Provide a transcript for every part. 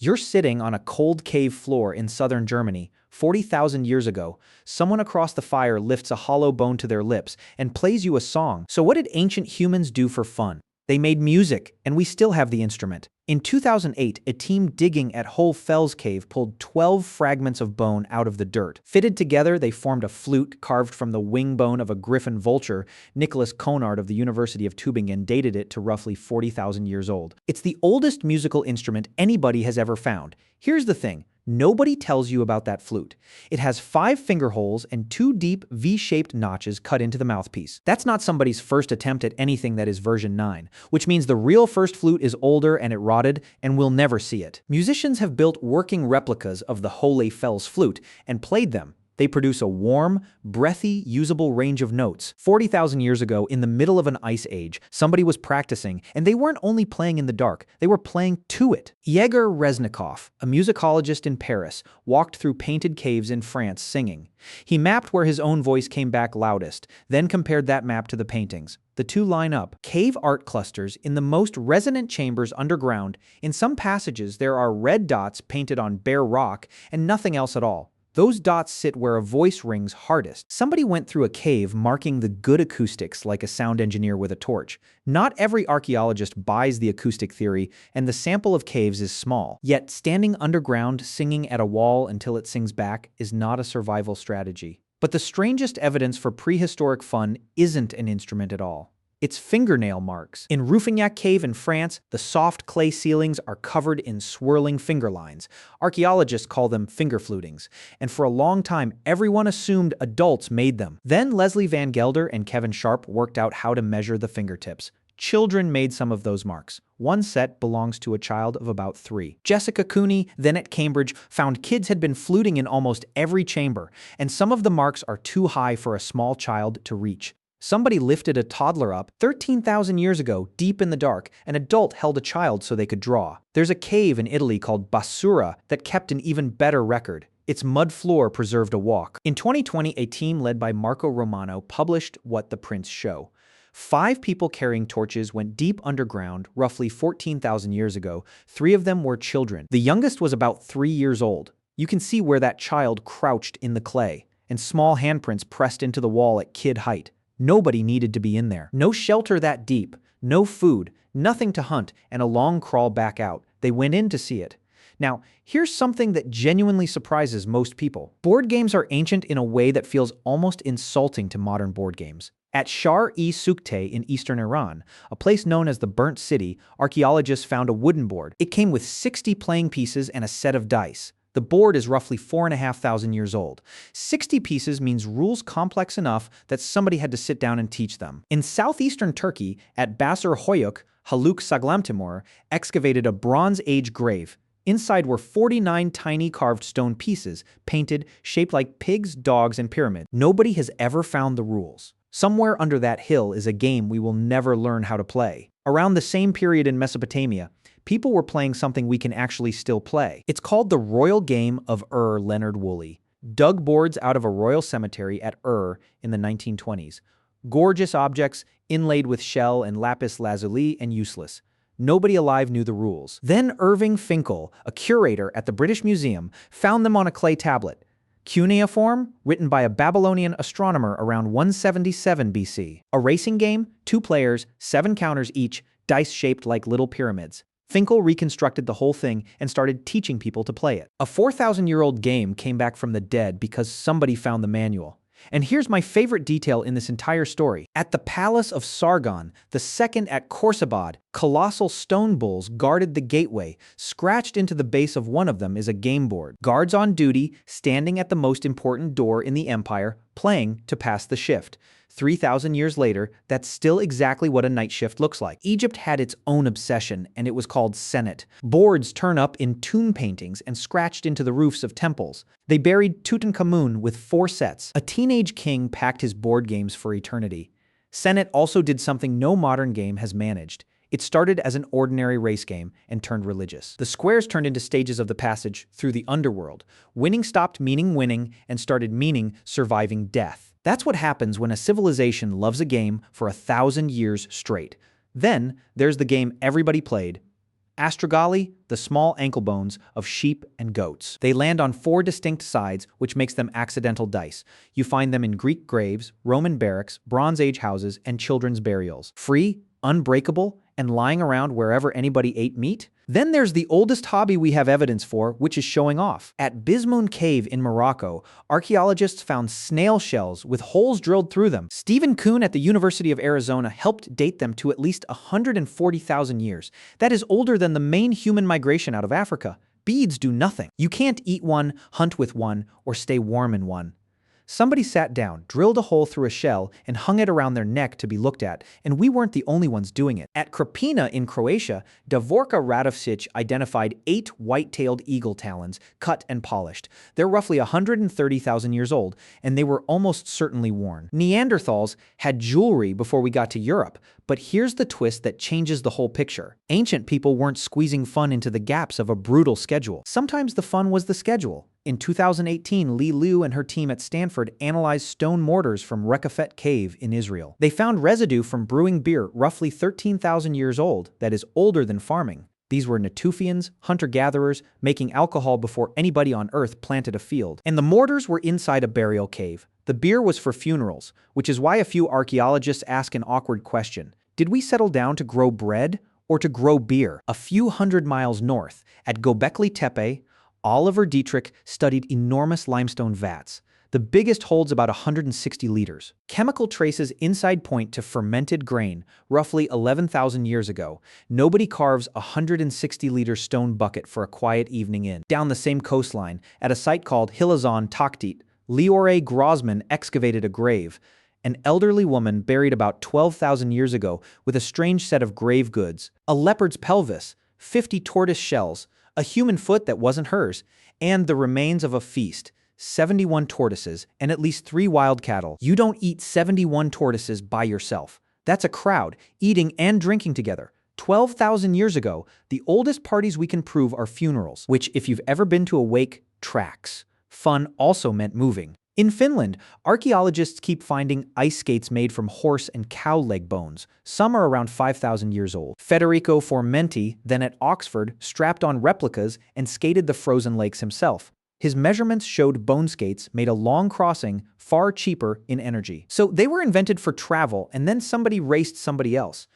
You're sitting on a cold cave floor in southern Germany. 40,000 years ago, someone across the fire lifts a hollow bone to their lips and plays you a song. So what did ancient humans do for fun? They made music, and we still have the instrument. In 2008, a team digging at Hohle Fels Cave pulled 12 fragments of bone out of the dirt. Fitted together, they formed a flute carved from the wing bone of a griffon vulture. Nicholas Konrad of the University of Tübingen dated it to roughly 40,000 years old. It's the oldest musical instrument anybody has ever found. Here's the thing. Nobody tells you about that flute. It has 5 finger holes and 2 deep V-shaped notches cut into the mouthpiece. That's not somebody's first attempt at anything that is version 9, which means the real first flute is older and it rotted, and we'll never see it. Musicians have built working replicas of the Hohle Fels flute and played them. They produce a warm, breathy, usable range of notes. 40,000 years ago, in the middle of an ice age, somebody was practicing, and they weren't only playing in the dark, they were playing to it. Yegor Reznikov, a musicologist in Paris, walked through painted caves in France singing. He mapped where his own voice came back loudest, then compared that map to the paintings. The two line up. Cave art clusters in the most resonant chambers underground. In some passages, there are red dots painted on bare rock and nothing else at all. Those dots sit where a voice rings hardest. Somebody went through a cave marking the good acoustics like a sound engineer with a torch. Not every archaeologist buys the acoustic theory, and the sample of caves is small. Yet standing underground singing at a wall until it sings back is not a survival strategy. But the strangest evidence for prehistoric fun isn't an instrument at all. It's fingernail marks. In Raqefet Cave in France, the soft clay ceilings are covered in swirling finger lines. Archaeologists call them finger flutings, and for a long time, everyone assumed adults made them. Then Leslie Van Gelder and Kevin Sharp worked out how to measure the fingertips. Children made some of those marks. One set belongs to a child of about 3. Jessica Cooney, then at Cambridge, found kids had been fluting in almost every chamber, and some of the marks are too high for a small child to reach. Somebody lifted a toddler up 13,000 years ago, deep in the dark. An adult held a child so they could draw. There's a cave in Italy called Bassura that kept an even better record. Its mud floor preserved a walk. In 2020, a team led by Marco Romano published What the Prints Show. 5 people carrying torches went deep underground, roughly 14,000 years ago. 3 of them were children. The youngest was about 3 years old. You can see where that child crouched in the clay, and small handprints pressed into the wall at kid height. Nobody needed to be in there. No shelter that deep, no food, nothing to hunt, and a long crawl back out. They went in to see it. Now, here's something that genuinely surprises most people. Board games are ancient in a way that feels almost insulting to modern board games. At Shar-e-Sukhtay in eastern Iran, a place known as the Burnt City, archaeologists found a wooden board. It came with 60 playing pieces and a set of dice. The board is roughly 4,500 years old. 60 pieces means rules complex enough that somebody had to sit down and teach them. In southeastern Turkey, at Basur Hoyuk, Haluk Saglamtimur excavated a Bronze Age grave. Inside were 49 tiny carved stone pieces, painted, shaped like pigs, dogs, and pyramids. Nobody has ever found the rules. Somewhere under that hill is a game we will never learn how to play. Around the same period in Mesopotamia, people were playing something we can actually still play. It's called the Royal Game of Leonard Woolley. Dug boards out of a royal cemetery at in the 1920s. Gorgeous objects, inlaid with shell and lapis lazuli, and useless. Nobody alive knew the rules. Then Irving Finkel, a curator at the British Museum, found them on a clay tablet. Cuneiform, written by a Babylonian astronomer around 177 BC. A racing game, 2 players, 7 counters each, dice shaped like little pyramids. Finkel reconstructed the whole thing and started teaching people to play it. A 4,000-year-old game came back from the dead because somebody found the manual. And here's my favorite detail in this entire story. At the Palace of Sargon, the second at Khorsabad, colossal stone bulls guarded the gateway. Scratched into the base of one of them is a game board. Guards on duty, standing at the most important door in the empire, playing to pass the shift. 3,000 years later, that's still exactly what a night shift looks like. Egypt had its own obsession, and it was called Senet. Boards turn up in tomb paintings and scratched into the roofs of temples. They buried Tutankhamun with 4 sets. A teenage king packed his board games for eternity. Senet also did something no modern game has managed. It started as an ordinary race game and turned religious. The squares turned into stages of the passage through the underworld. Winning stopped meaning winning and started meaning surviving death. That's what happens when a civilization loves a game for 1,000 years straight. Then there's the game everybody played, Astrogali, the small ankle bones of sheep and goats. They land on 4 distinct sides, which makes them accidental dice. You find them in Greek graves, Roman barracks, Bronze Age houses, and children's burials. Free, unbreakable, and lying around wherever anybody ate meat? Then there's the oldest hobby we have evidence for, which is showing off. At Bizmoune Cave in Morocco, archaeologists found snail shells with holes drilled through them. Stephen Kuhn at the University of Arizona helped date them to at least 140,000 years. That is older than the main human migration out of Africa. Beads do nothing. You can't eat one, hunt with one, or stay warm in one. Somebody sat down, drilled a hole through a shell, and hung it around their neck to be looked at, and we weren't the only ones doing it. At Krapina in Croatia, Davorka Radovsic identified 8 white-tailed eagle talons, cut and polished. They're roughly 130,000 years old, and they were almost certainly worn. Neanderthals had jewelry before we got to Europe, but here's the twist that changes the whole picture. Ancient people weren't squeezing fun into the gaps of a brutal schedule. Sometimes the fun was the schedule. In 2018, Li Lu and her team at Stanford analyzed stone mortars from Raqefet Cave in Israel. They found residue from brewing beer roughly 13,000 years old, that is older than farming. These were Natufians, hunter-gatherers, making alcohol before anybody on Earth planted a field. And the mortars were inside a burial cave. The beer was for funerals, which is why a few archaeologists ask an awkward question. Did we settle down to grow bread or to grow beer? A few hundred miles north, at Göbekli Tepe, Oliver Dietrich studied enormous limestone vats. The biggest holds about 160 liters. Chemical traces inside point to fermented grain, roughly 11,000 years ago. Nobody carves a 160-liter stone bucket for a quiet evening in. Down the same coastline, at a site called Hilazon Taktit, Leore Grossman excavated a grave. An elderly woman buried about 12,000 years ago with a strange set of grave goods. A leopard's pelvis, 50 tortoise shells, a human foot that wasn't hers, and the remains of a feast, 71 tortoises, and at least 3 wild cattle. You don't eat 71 tortoises by yourself. That's a crowd, eating and drinking together. 12,000 years ago, the oldest parties we can prove are funerals, which, if you've ever been to a wake, tracks. Fun also meant moving. In Finland, archaeologists keep finding ice skates made from horse and cow leg bones. Some are around 5,000 years old. Federico Formenti, then at Oxford, strapped on replicas and skated the frozen lakes himself. His measurements showed bone skates made a long crossing far cheaper in energy. So they were invented for travel, and then somebody raced somebody else.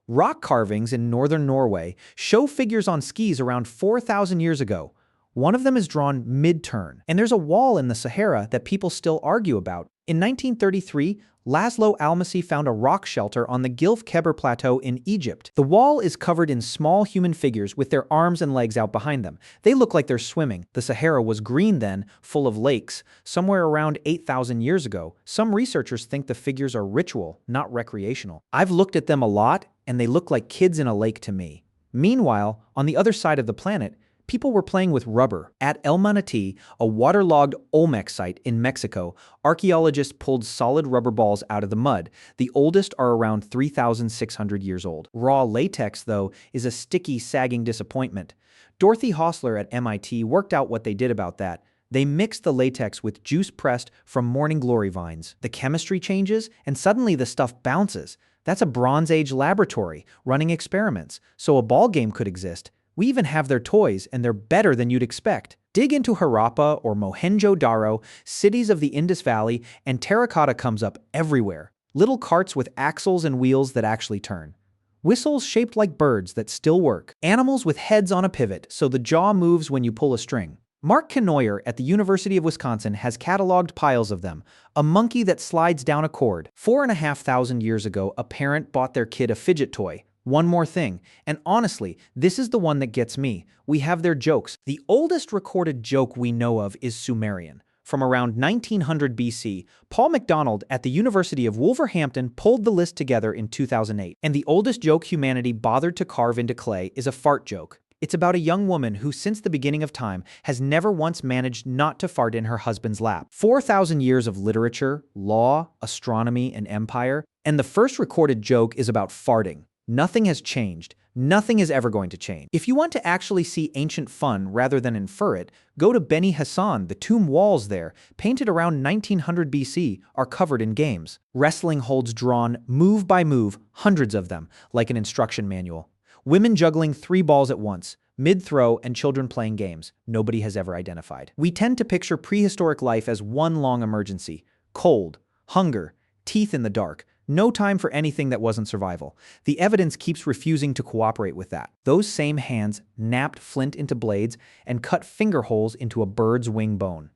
Rock carvings in northern Norway show figures on skis around 4,000 years ago. One of them is drawn mid-turn, and there's a wall in the Sahara that people still argue about. In 1933, Laszlo Almasi found a rock shelter on the Gilf Kebir Plateau in Egypt. The wall is covered in small human figures with their arms and legs out behind them. They look like they're swimming. The Sahara was green then, full of lakes, somewhere around 8,000 years ago. Some researchers think the figures are ritual, not recreational. I've looked at them a lot, and they look like kids in a lake to me. Meanwhile, on the other side of the planet, people were playing with rubber. At El Manatí, a waterlogged Olmec site in Mexico, archaeologists pulled solid rubber balls out of the mud. The oldest are around 3,600 years old. Raw latex, though, is a sticky, sagging disappointment. Dorothy Hostler at MIT worked out what they did about that. They mixed the latex with juice pressed from morning glory vines. The chemistry changes, and suddenly the stuff bounces. That's a Bronze Age laboratory running experiments, so a ball game could exist. We even have their toys, and they're better than you'd expect. Dig into Harappa or Mohenjo-Daro, cities of the Indus Valley, and terracotta comes up everywhere. Little carts with axles and wheels that actually turn. Whistles shaped like birds that still work. Animals with heads on a pivot, so the jaw moves when you pull a string. Mark Knoyer at the University of Wisconsin has cataloged piles of them. A monkey that slides down a cord. 4,500 years ago, a parent bought their kid a fidget toy. One more thing, and honestly, this is the one that gets me. We have their jokes. The oldest recorded joke we know of is Sumerian. From around 1900 BC, Paul MacDonald at the University of Wolverhampton pulled the list together in 2008. And the oldest joke humanity bothered to carve into clay is a fart joke. It's about a young woman who, since the beginning of time, has never once managed not to fart in her husband's lap. 4,000 years of literature, law, astronomy, and empire, and the first recorded joke is about farting. Nothing has changed. Nothing is ever going to change. If you want to actually see ancient fun rather than infer it, go to Beni Hassan. The tomb walls there, painted around 1900 BC, are covered in games. Wrestling holds drawn, move by move, hundreds of them, like an instruction manual. Women juggling 3 balls at once, mid-throw, and children playing games nobody has ever identified. We tend to picture prehistoric life as one long emergency: cold, hunger, teeth in the dark, no time for anything that wasn't survival. The evidence keeps refusing to cooperate with that. Those same hands napped flint into blades and cut finger holes into a bird's wing bone.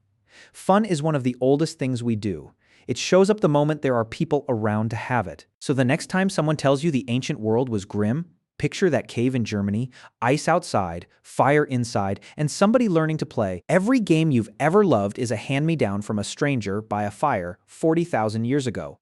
Fun is one of the oldest things we do. It shows up the moment there are people around to have it. So the next time someone tells you the ancient world was grim, picture that cave in Germany, ice outside, fire inside, and somebody learning to play. Every game you've ever loved is a hand-me-down from a stranger by a fire 40,000 years ago.